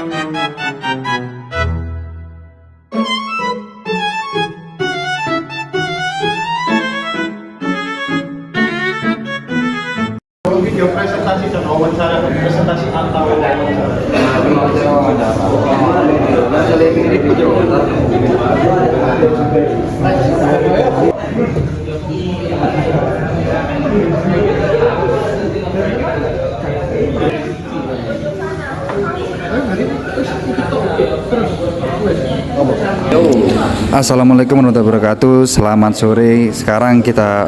Video presentasi dan wawancara, presentasi atau wawancara. Assalamualaikum warahmatullahi wabarakatuh. Selamat sore. Sekarang kita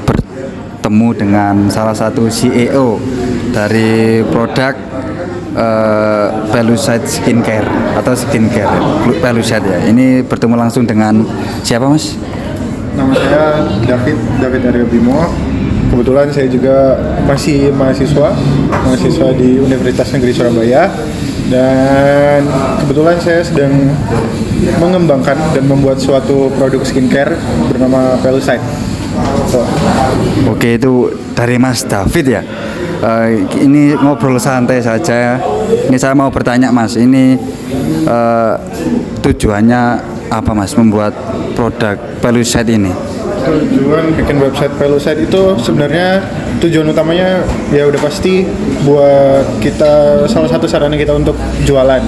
bertemu dengan salah satu CEO dari produk Pelusite Skincare atau Skincare Pelusite ya. Ini bertemu langsung dengan siapa, Mas? Nama saya David Aryo Bimo. Kebetulan saya juga masih mahasiswa di Universitas Negeri Surabaya, dan kebetulan saya sedang mengembangkan dan membuat suatu produk skincare bernama Pelusite. Oke, itu dari Mas David ya. Ini ngobrol santai saja. Ini saya mau bertanya, Mas, ini tujuannya apa, Mas, membuat produk Pelusite ini? Tujuan bikin website Pelusite itu sebenarnya tujuan utamanya ya udah pasti buat kita, salah satu sarana kita untuk jualan.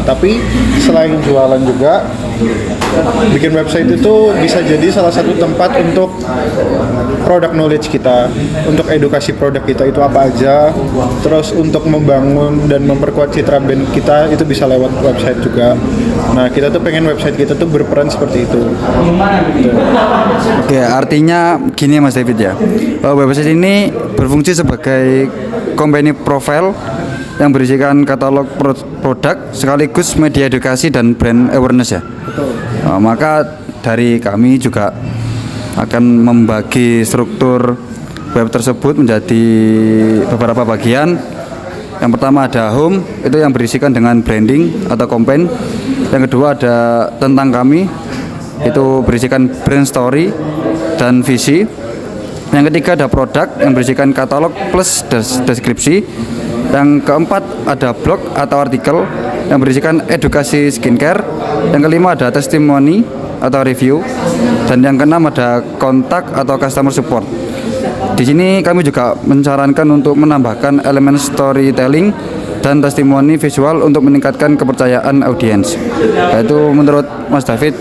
Tapi selain jualan juga, bikin website itu bisa jadi salah satu tempat untuk product knowledge kita, untuk edukasi produk kita itu apa aja, terus untuk membangun dan memperkuat citra brand kita itu bisa lewat website juga. Nah, kita tuh pengen website kita tuh berperan seperti itu. Oke, artinya gini, Mas David ya. Website ini berfungsi sebagai company profile yang berisikan katalog produk sekaligus media edukasi dan brand awareness ya. Maka dari kami juga akan membagi struktur web tersebut menjadi beberapa bagian. Yang pertama ada home, itu yang berisikan dengan branding atau campaign. Yang kedua ada tentang kami, itu berisikan brand story dan visi. Yang ketiga ada produk yang berisikan katalog plus deskripsi. Yang keempat ada blog atau artikel yang berisikan edukasi skincare. Yang kelima ada testimoni atau review. Dan yang keenam ada kontak atau customer support. Di sini kami juga menyarankan untuk menambahkan elemen storytelling dan testimoni visual untuk meningkatkan kepercayaan audiens. Yaitu menurut Mas David,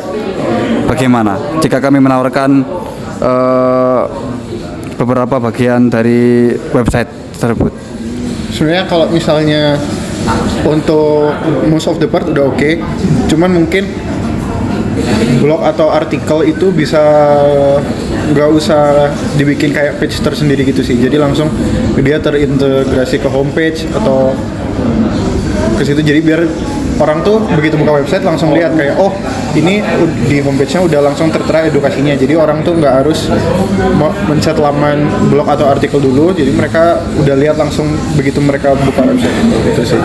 bagaimana jika kami menawarkan beberapa bagian dari website tersebut? Sebenarnya kalau misalnya untuk most of the part udah oke, cuman mungkin blog atau artikel itu bisa nggak usah dibikin kayak page tersendiri gitu sih. Jadi langsung dia terintegrasi ke homepage atau ke situ. Jadi biar orang tuh begitu buka website langsung lihat kayak, oh ini di homepage-nya udah langsung tertera edukasinya. Jadi orang tuh nggak harus mencet laman blog atau artikel dulu. Jadi mereka udah lihat langsung begitu mereka buka website itu sih.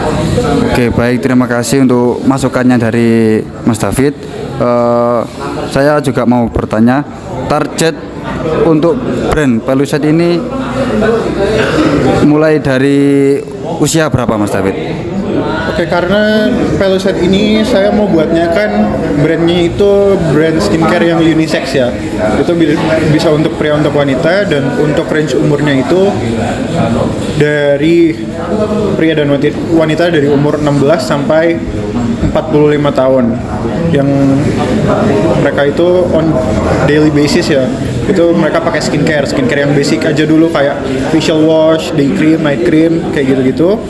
Oke, baik, terima kasih untuk masukannya dari Mas David. Saya juga mau bertanya, target untuk brand Pelusite ini mulai dari usia berapa, Mas David? Oke, karena Pelusite ini saya mau buatnya kan brandnya itu brand skincare yang unisex ya. Itu bisa untuk pria, untuk wanita, dan untuk range umurnya itu dari pria dan wanita dari umur 16 sampai 45 tahun. Yang mereka itu on daily basis ya. Itu mereka pakai skincare yang basic aja dulu, kayak facial wash, day cream, night cream, kayak gitu-gitu.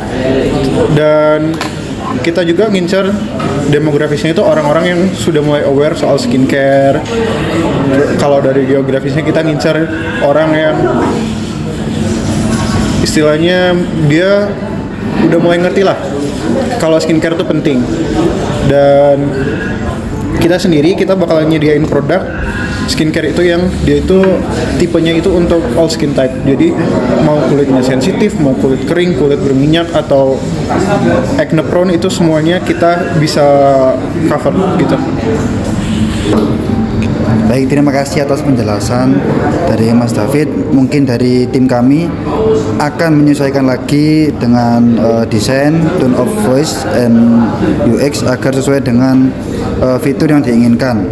Dan kita juga ngincer demografisnya itu orang-orang yang sudah mulai aware soal skincare. Kalau dari geografisnya kita ngincer orang yang istilahnya dia udah mulai ngerti lah kalau skincare itu penting. Dan kita bakalan nyediain produk skincare itu yang dia itu tipenya itu untuk all skin type. Jadi mau kulitnya sensitif, mau kulit kering, kulit berminyak, atau acne prone, itu semuanya kita bisa cover gitu. Baik, terima kasih atas penjelasan dari Mas David. Mungkin dari tim kami akan menyesuaikan lagi dengan desain, tone of voice, and UX agar sesuai dengan fitur yang diinginkan.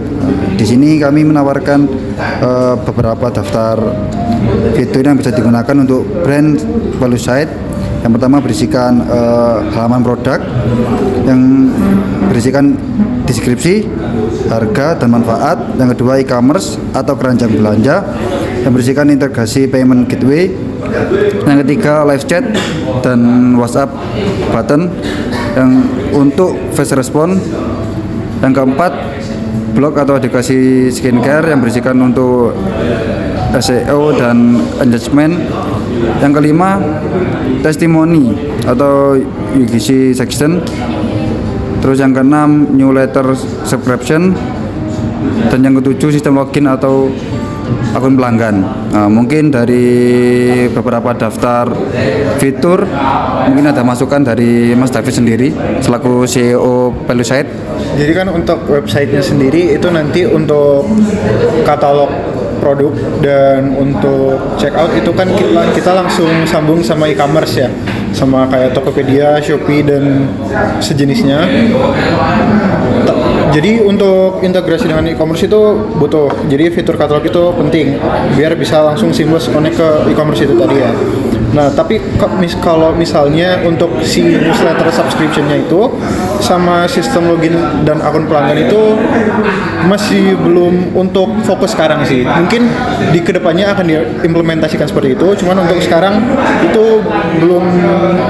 Di sini kami menawarkan beberapa daftar fitur yang bisa digunakan untuk brand Velusite. Yang pertama berisikan halaman produk yang berisikan deskripsi, harga, dan manfaat. Yang kedua e-commerce atau keranjang belanja yang berisikan integrasi payment gateway. Yang ketiga live chat dan WhatsApp button yang untuk face response. Yang keempat blog atau edukasi skincare yang berisikan untuk SEO dan engagement. Yang kelima testimoni atau UGC section. Terus yang keenam newsletter subscription. Dan yang ketujuh sistem login atau akun pelanggan. Nah, mungkin dari beberapa daftar fitur mungkin ada masukan dari Mas David sendiri selaku CEO Velusite. Jadi kan untuk websitenya sendiri itu nanti untuk katalog produk dan untuk checkout itu kan kita langsung sambung sama e-commerce ya, sama kayak Tokopedia, Shopee dan sejenisnya. Jadi untuk integrasi dengan e-commerce itu butuh. Jadi fitur katalog itu penting biar bisa langsung seamless connect ke e-commerce itu tadi ya. Nah, tapi kalau misalnya untuk si newsletter subscription-nya itu sama sistem login dan akun pelanggan itu masih belum untuk fokus sekarang sih. Mungkin di kedepannya akan diimplementasikan seperti itu, cuman untuk sekarang itu belum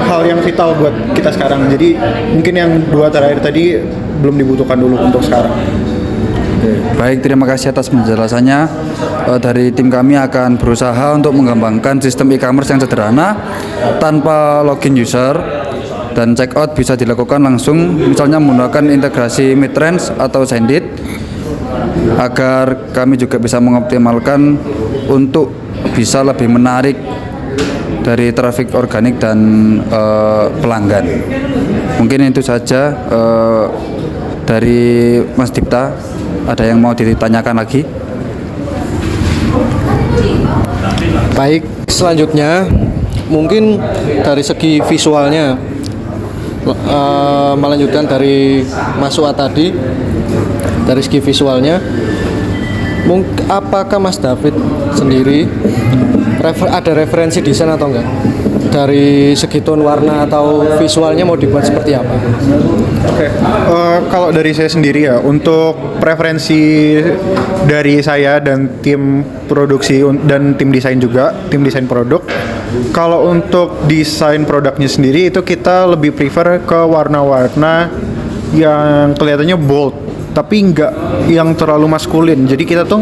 hal yang vital buat kita sekarang. Jadi mungkin yang dua terakhir tadi belum dibutuhkan dulu untuk sekarang. Baik, terima kasih atas penjelasannya. Dari tim kami akan berusaha untuk mengembangkan sistem e-commerce yang sederhana tanpa login user, dan checkout bisa dilakukan langsung, misalnya menggunakan integrasi mid-range atau sendit, agar kami juga bisa mengoptimalkan untuk bisa lebih menarik dari traffic organik dan pelanggan. Mungkin itu saja dari Mas Dipta. Ada yang mau ditanyakan lagi? Baik, selanjutnya mungkin dari segi visualnya, melanjutkan dari Mas Uat tadi, dari segi visualnya, apakah Mas David sendiri ada referensi desain atau enggak? Dari segi tone warna atau visualnya mau dibuat seperti apa? Oke, kalau dari saya sendiri ya, untuk preferensi dari saya dan tim produksi dan tim desain juga, tim desain produk. Kalau untuk desain produknya sendiri itu kita lebih prefer ke warna-warna yang kelihatannya bold, tapi nggak yang terlalu maskulin. Jadi kita tuh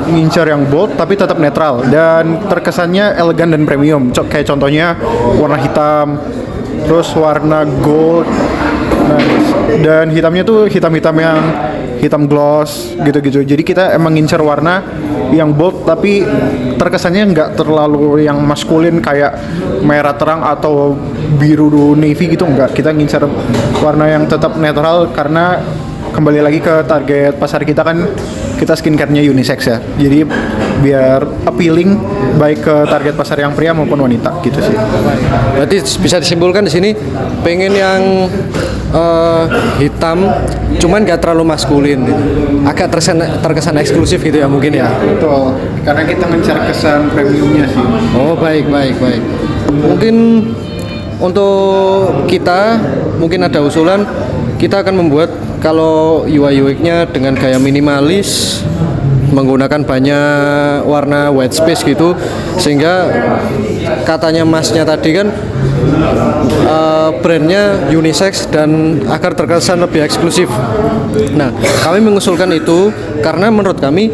ngincar yang bold tapi tetap netral dan terkesannya elegan dan premium. Kayak contohnya warna hitam, terus warna gold, dan hitamnya tuh hitam-hitam yang hitam gloss gitu-gitu. Jadi kita emang ngincar warna yang bold tapi terkesannya nggak terlalu yang maskulin kayak merah terang atau biru navy gitu, enggak. Kita ngincar warna yang tetap netral karena kembali lagi ke target pasar kita kan, kita skincare-nya unisex ya. Jadi biar appealing baik ke target pasar yang pria maupun wanita gitu sih. Berarti bisa disimpulkan di sini pengen yang hitam, cuman gak terlalu maskulin, agak terkesan eksklusif gitu ya mungkin ya. Betul, karena kita mencari kesan premiumnya sih. Oh baik. Mungkin untuk kita mungkin ada usulan, kita akan membuat kalau UI UX-nya dengan gaya minimalis, menggunakan banyak warna white space gitu, sehingga katanya masnya tadi kan brandnya unisex dan agar terkesan lebih eksklusif. Nah, kami mengusulkan itu karena menurut kami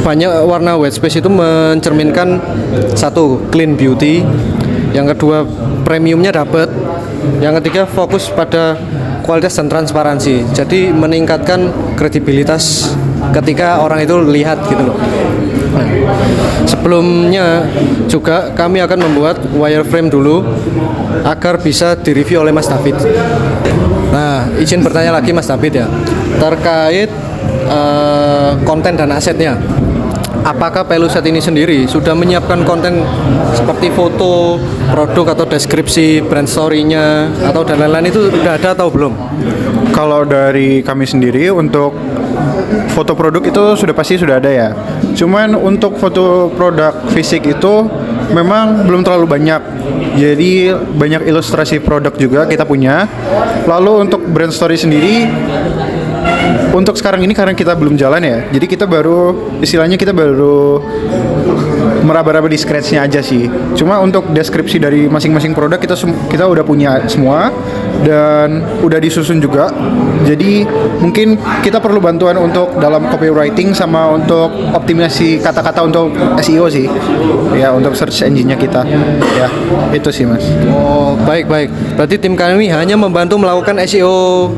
banyak warna white space itu mencerminkan satu, clean beauty, yang kedua premiumnya dapat, yang ketiga fokus pada kualitas dan transparansi. Jadi meningkatkan kredibilitas ketika orang itu lihat gitu loh. Nah, sebelumnya juga kami akan membuat wireframe dulu agar bisa direview oleh Mas David. Nah, izin bertanya lagi Mas David ya, terkait konten dan asetnya. Apakah Peluset ini sendiri sudah menyiapkan konten seperti foto, produk atau deskripsi brand story-nya atau dan lain-lain itu sudah ada atau belum? Kalau dari kami sendiri untuk foto produk itu sudah ada ya. Cuman untuk foto produk fisik itu memang belum terlalu banyak. Jadi banyak ilustrasi produk juga kita punya. Lalu untuk brand story sendiri untuk sekarang ini karena kita belum jalan ya. Jadi kita baru meraba-raba di scratch-nya aja sih. Cuma untuk deskripsi dari masing-masing produk kita udah punya semua dan udah disusun juga. Jadi mungkin kita perlu bantuan untuk dalam copywriting sama untuk optimasi kata-kata untuk SEO sih. Ya, untuk search engine-nya kita. Ya, itu sih, Mas. Oh, baik. Berarti tim kami hanya membantu melakukan SEO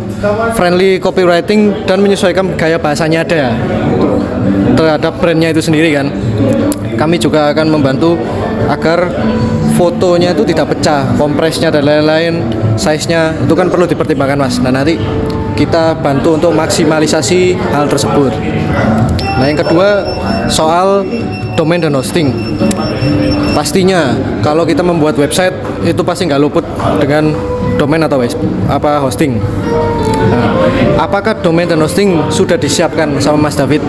friendly copywriting dan menyesuaikan gaya bahasanya ada ya terhadap brandnya itu sendiri kan. Kami juga akan membantu agar fotonya itu tidak pecah, kompresnya dan lain-lain, size-nya itu kan perlu dipertimbangkan Mas. Nah nanti kita bantu untuk maksimalisasi hal tersebut. Nah yang kedua soal domain dan hosting. Pastinya kalau kita membuat website itu pasti nggak luput dengan domain atau hosting. Nah, apakah domain dan hosting sudah disiapkan sama Mas David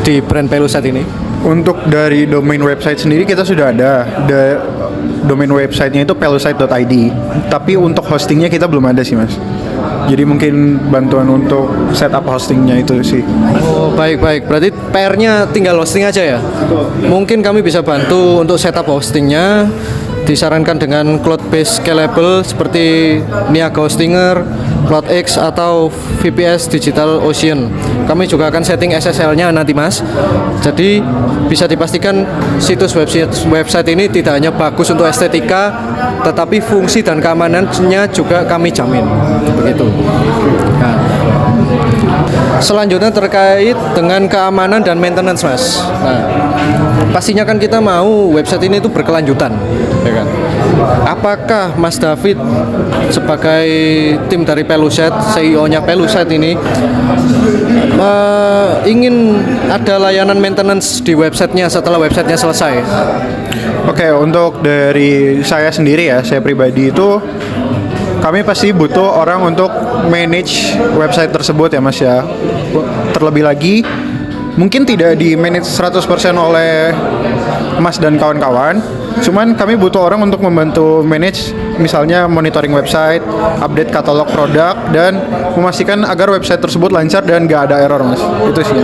di brand Peluset ini? Untuk dari domain website sendiri kita sudah ada. Domain websitenya itu pelusite.id. Tapi untuk hostingnya kita belum ada sih Mas. Jadi mungkin bantuan untuk setup hostingnya itu sih. Oh baik. Berarti PR-nya tinggal hosting aja ya? Mungkin kami bisa bantu untuk setup hostingnya. Disarankan dengan cloud-based scalable seperti Niaga Hostinger, CloudX atau VPS Digital Ocean. Kami juga akan setting SSL-nya nanti Mas. Jadi bisa dipastikan situs website ini tidak hanya bagus untuk estetika, tetapi fungsi dan keamanannya juga kami jamin. Begitu. Nah, selanjutnya terkait dengan keamanan dan maintenance Mas. Nah, pastinya kan kita mau website ini itu berkelanjutan, ya kan? Apakah Mas David sebagai tim dari Peluset, CEO-nya Peluset ini ingin ada layanan maintenance di websitenya setelah websitenya selesai? Oke, untuk dari saya sendiri ya, saya pribadi itu kami pasti butuh orang untuk manage website tersebut ya Mas ya. Terlebih lagi mungkin tidak di manage 100% oleh Mas dan kawan-kawan. Cuman kami butuh orang untuk membantu manage misalnya monitoring website, update katalog produk dan memastikan agar website tersebut lancar dan gak ada error Mas. Itu sih.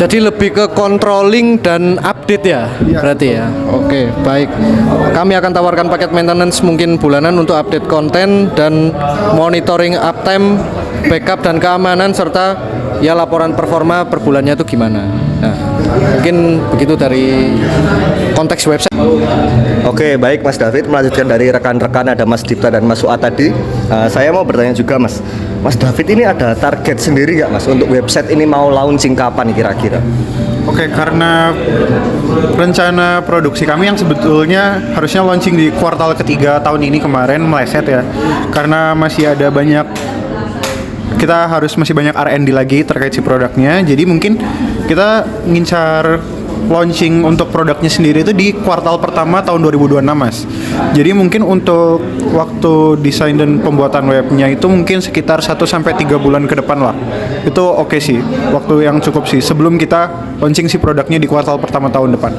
Jadi lebih ke controlling dan update ya, berarti ya. Oke, baik. Kami akan tawarkan paket maintenance mungkin bulanan untuk update konten dan monitoring uptime, backup dan keamanan serta ya laporan performa per bulannya itu gimana. Nah, mungkin begitu dari konteks website. Oke, baik Mas David, melanjutkan dari rekan-rekan ada Mas Dipta dan Mas Suat tadi. Saya mau bertanya juga Mas David ini ada target sendiri nggak Mas untuk website ini mau launching kapan kira-kira? Oke, karena rencana produksi kami yang sebetulnya harusnya launching di kuartal ketiga tahun ini kemarin meleset ya. Karena masih ada masih banyak R&D lagi terkait si produknya. Jadi mungkin kita ngincar launching untuk produknya sendiri itu di kuartal pertama tahun 2026 Mas. Jadi mungkin untuk waktu desain dan pembuatan webnya itu mungkin sekitar 1-3 bulan ke depan lah. Itu oke sih, waktu yang cukup sih sebelum kita launching si produknya di kuartal pertama tahun depan.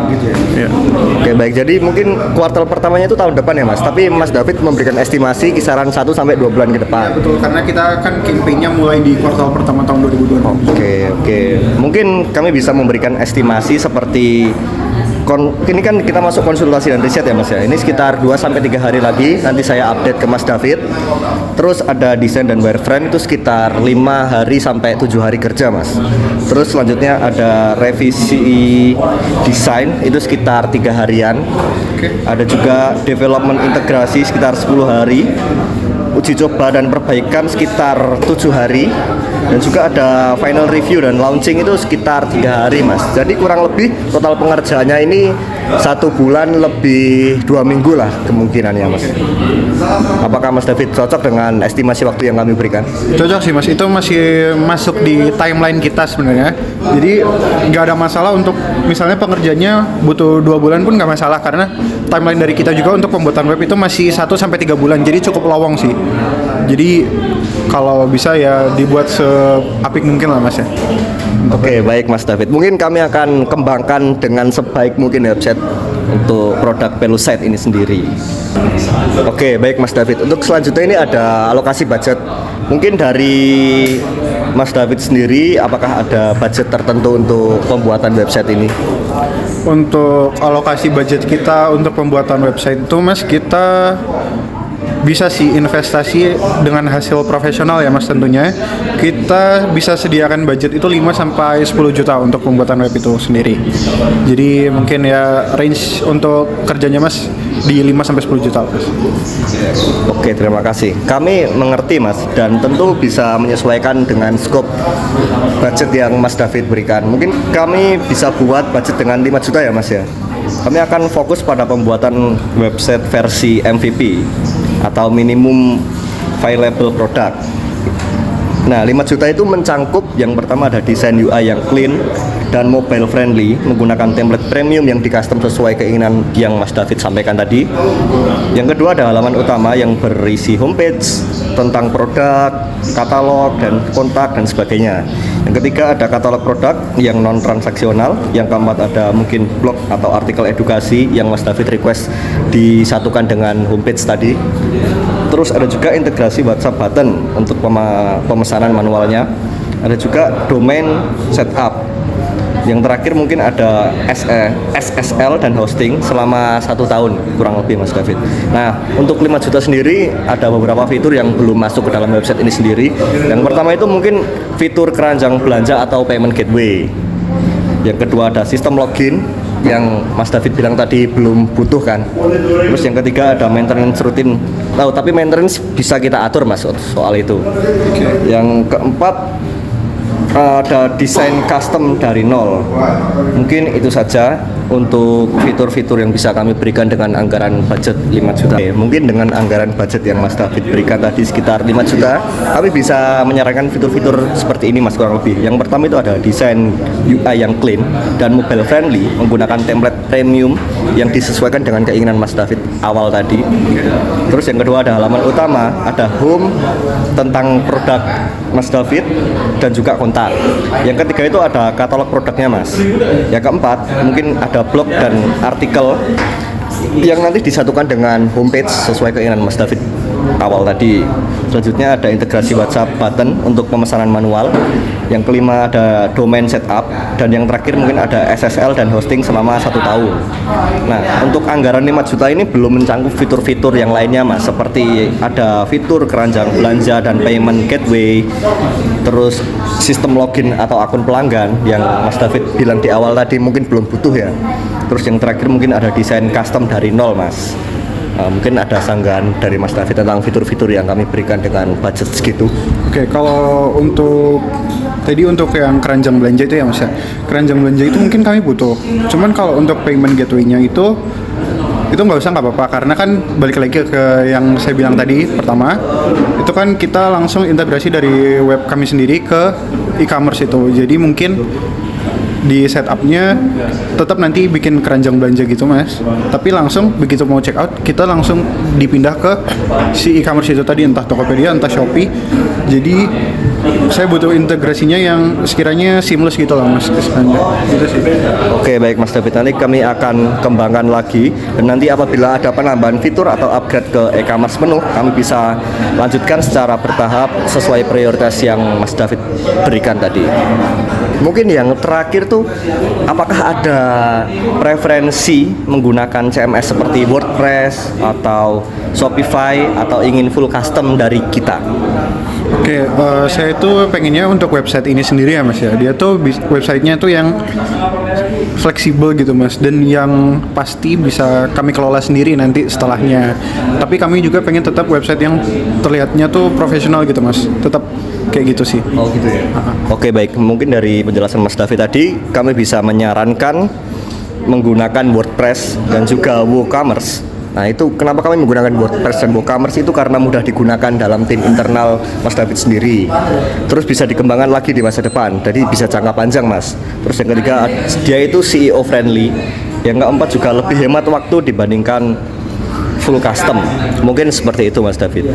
Gitu ya. Oke, baik. Jadi mungkin kuartal pertamanya itu tahun depan ya Mas. Tapi Mas David memberikan estimasi kisaran 1-2 bulan ke depan. Betul, karena kita kan campaign-nya mulai di kuartal pertama tahun 2026. Oke. Mungkin kami bisa memberikan estimasi seperti ini kan kita masuk konsultasi dan riset ya Mas ya. Ini sekitar 2-3 hari lagi nanti saya update ke Mas David. Terus ada desain dan wireframe itu sekitar 5 hari sampai 7 hari kerja Mas. Terus selanjutnya ada revisi desain itu sekitar 3 harian. Ada juga development integrasi sekitar 10 hari. Uji coba dan perbaikan sekitar 7 hari. Dan juga ada final review dan launching itu sekitar 3 hari Mas. Jadi kurang lebih total pengerjaannya ini 1 bulan lebih 2 minggu lah kemungkinannya Mas. Apakah Mas David cocok dengan estimasi waktu yang kami berikan? Cocok sih Mas, itu masih masuk di timeline kita sebenarnya. Jadi nggak ada masalah untuk misalnya pengerjaannya butuh 2 bulan pun nggak masalah, karena timeline dari kita juga untuk pembuatan web itu masih 1-3 bulan, jadi cukup lowong sih. Jadi kalau bisa ya dibuat seapik mungkin lah Mas ya. Oke, baik Mas David. Mungkin kami akan kembangkan dengan sebaik mungkin website untuk produk Pelusite ini sendiri. Oke, baik Mas David. Untuk selanjutnya ini ada alokasi budget. Mungkin dari Mas David sendiri, apakah ada budget tertentu untuk pembuatan website ini? Untuk alokasi budget kita untuk pembuatan website itu Mas, kita bisa sih investasi dengan hasil profesional ya Mas tentunya. Kita bisa sediakan budget itu 5-10 juta untuk pembuatan web itu sendiri. Jadi mungkin ya range untuk kerjanya Mas di 5-10 juta Mas. Oke, terima kasih. Kami mengerti Mas, dan tentu bisa menyesuaikan dengan scope budget yang Mas David berikan. Mungkin kami bisa buat budget dengan 5 juta ya Mas ya. Kami akan fokus pada pembuatan website versi MVP atau minimum viable product. Nah, 5 juta itu mencangkup yang pertama ada desain UI yang clean dan mobile friendly, menggunakan template premium yang di-custom sesuai keinginan yang Mas David sampaikan tadi. Yang kedua ada halaman utama yang berisi homepage tentang produk, katalog, dan kontak, dan sebagainya. Yang ketiga ada katalog produk yang non-transaksional. Yang keempat ada mungkin blog atau artikel edukasi yang Mas David request disatukan dengan homepage tadi. Terus ada juga integrasi WhatsApp button untuk pemesanan manualnya. Ada juga domain setup. Yang terakhir mungkin ada SSL dan hosting selama 1 tahun kurang lebih Mas David. Nah, untuk 5 juta sendiri ada beberapa fitur yang belum masuk ke dalam website ini sendiri. Yang pertama itu mungkin fitur keranjang belanja atau payment gateway. Yang kedua ada sistem login yang Mas David bilang tadi belum butuh kan. Terus yang ketiga ada maintenance rutin. Tapi maintenance bisa kita atur Mas soal itu. Yang keempat ada desain custom dari nol. Mungkin itu saja untuk fitur-fitur yang bisa kami berikan dengan anggaran budget 5 juta. Mungkin dengan anggaran budget yang Mas David berikan tadi sekitar 5 juta, kami bisa menyarankan fitur-fitur seperti ini Mas kurang lebih. Yang pertama itu ada desain UI yang clean dan mobile friendly, menggunakan template premium yang disesuaikan dengan keinginan Mas David awal tadi. Terus yang kedua ada halaman utama, ada home tentang produk Mas David dan juga kontak. Yang ketiga itu ada katalog produknya Mas. Yang keempat mungkin ada blog dan artikel yang nanti disatukan dengan homepage sesuai keinginan Mas David awal tadi. Selanjutnya ada integrasi WhatsApp button untuk pemesanan manual. Yang kelima ada domain setup, dan yang terakhir mungkin ada SSL dan hosting selama 1 tahun. Nah, untuk anggaran 5 juta ini belum mencangkup fitur-fitur yang lainnya Mas, seperti ada fitur keranjang belanja dan payment gateway, terus sistem login atau akun pelanggan yang Mas David bilang di awal tadi mungkin belum butuh ya. Terus yang terakhir mungkin ada desain custom dari nol Mas. Mungkin ada sanggahan dari Mas David tentang fitur-fitur yang kami berikan dengan budget segitu. Oke, kalau untuk tadi untuk yang keranjang belanja itu ya Mas ya, keranjang belanja itu mungkin kami butuh. Cuman kalau untuk payment gateway-nya itu nggak usah, nggak apa-apa, karena kan balik lagi ke yang saya bilang tadi pertama, itu kan kita langsung integrasi dari web kami sendiri ke e-commerce itu. Jadi mungkin di setupnya tetap nanti bikin keranjang belanja gitu Mas, tapi langsung begitu mau check out kita langsung dipindah ke si e-commerce itu tadi, entah Tokopedia entah Shopee. Jadi saya butuh integrasinya yang sekiranya seamless gitu lah Mas, gitu sih. Oke, baik Mas David, nanti kami akan kembangkan lagi, dan nanti apabila ada penambahan fitur atau upgrade ke e-commerce penuh, kami bisa lanjutkan secara bertahap sesuai prioritas yang Mas David berikan tadi. Mungkin yang terakhir tuh, apakah ada preferensi menggunakan CMS seperti WordPress atau Shopify, atau ingin full custom dari kita? Oke, saya tuh pengennya untuk website ini sendiri ya Mas ya. Dia tuh websitenya tuh yang fleksibel gitu Mas, dan yang pasti bisa kami kelola sendiri nanti setelahnya. Tapi kami juga pengen tetap website yang terlihatnya tuh profesional gitu Mas. Tetap kayak gitu sih. Oh gitu ya. Oke, baik. Mungkin dari penjelasan Mas David tadi kami bisa menyarankan menggunakan WordPress dan juga WooCommerce. Nah itu kenapa kami menggunakan WordPress dan WooCommerce itu karena mudah digunakan dalam tim internal Mas David sendiri. Terus bisa dikembangkan lagi di masa depan, jadi bisa jangka panjang Mas. Terus yang ketiga dia itu CEO friendly. Yang keempat juga lebih hemat waktu dibandingkan full custom. Mungkin seperti itu Mas David.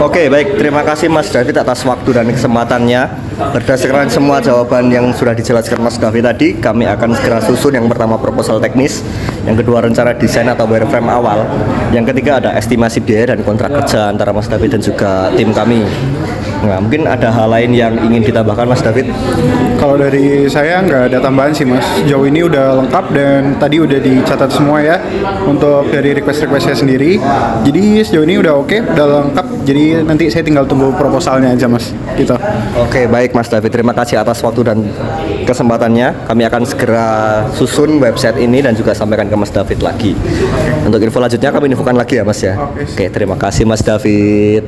Oke, baik. Terima kasih Mas David atas waktu dan kesempatannya. Berdasarkan semua jawaban yang sudah dijelaskan Mas David tadi, kami akan segera susun yang pertama proposal teknis, yang kedua rencana desain atau wireframe awal, yang ketiga ada estimasi biaya dan kontrak kerja antara Mas David dan juga tim kami. Nah, mungkin ada hal lain yang ingin ditambahkan Mas David? Kalau dari saya nggak ada tambahan sih Mas. Jauh ini udah lengkap dan tadi udah dicatat semua ya untuk dari request-requestnya sendiri. Jadi sejauh ini udah oke, udah lengkap. Jadi nanti saya tinggal tunggu proposalnya aja Mas. Gitu. Oke, baik Mas David. Terima kasih atas waktu dan kesempatannya. Kami akan segera susun website ini dan juga sampaikan ke Mas David lagi. Untuk info lanjutnya kami infokan lagi ya Mas ya. Oke, terima kasih Mas David.